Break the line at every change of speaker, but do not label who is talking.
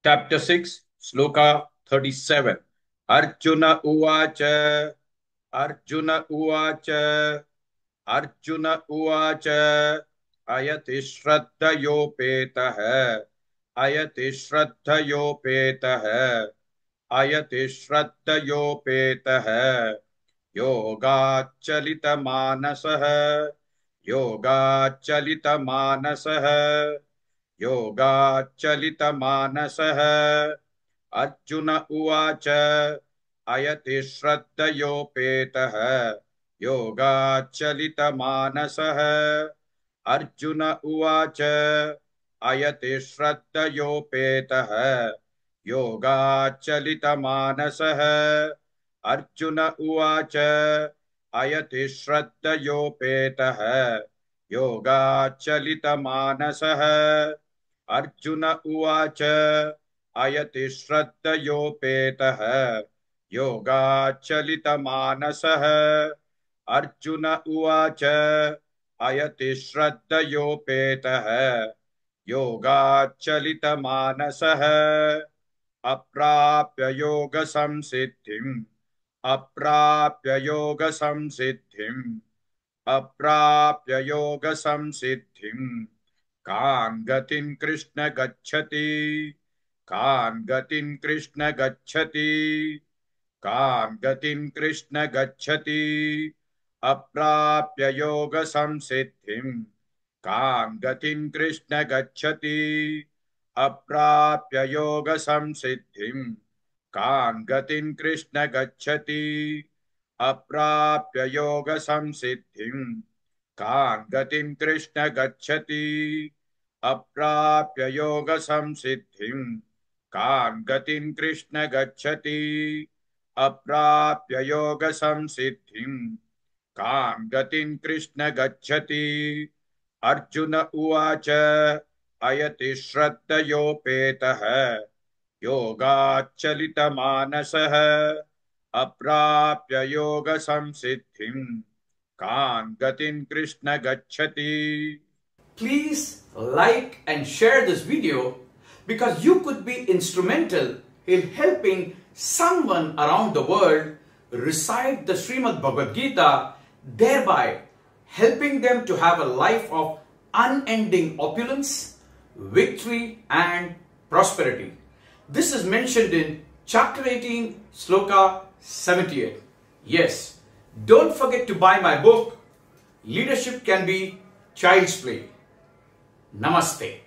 Chapter 6, Sloka 37. Arjuna Uvacha. Arjuna Uvacha. Arjuna Uvacha. Ayati Shraddhayopetah. Ayati Shraddhayopetah. Ayati Shraddhayopetah. Yogachalitamanasah. Yogachalitamanasah. योगाच्चलितमानसः अर्जुन उवाच अयति श्रद्धयोपेतः योगाच्चलितमानसः अर्जुन उवाच अयति श्रद्धयोपेतः योगाच्चलितमानसः अर्जुन उवाच अयति श्रद्धयोपेतः योगाच्चलितमानसः अर्जुन उवाच अयति श्रद्धयोपेतः योगाच्चलितमानसः अर्जुन उवाच अयति श्रद्धयोपेतः योगाच्चलितमानसः अप्राप्य योगसंसिद्धिम् अप्राप्य योगसंसिद्धिम् अप्राप्य योगसंसिद्धिम् कान् गतिं कृष्ण गच्छति कान् गतिं कृष्ण गच्छति कान् गतिं कृष्ण गच्छति अप्राप्य योग संसिद्धिं कान् गतिं कृष्ण गच्छति अप्राप्य योग संसिद्धिं कान् गतिं कृष्ण गच्छति अप्राप्य योग संसिद्धिं कान् गतिं कृष्ण गच्छति अप्राप्य योग संसिद्धिं कान् गतिं कृष्ण गच्छति अप्राप्य योग संसिद्धिं कान् गतिं कृष्ण गच्छति अर्जुन उवाच अयति श्रद्धयोपेतः योगाच्चलितमानसः अप्राप्य योग संसिद्धिं कान् गतिं कृष्ण गच्छति.
Please like and share this video because you could be instrumental in helping someone around the world recite the Srimad Bhagavad Gita, thereby helping them to have a life of unending opulence, victory and prosperity. This is mentioned in chapter 18, sloka 78. Yes, don't forget to buy my book, Leadership Can Be Child's Play. Namaste.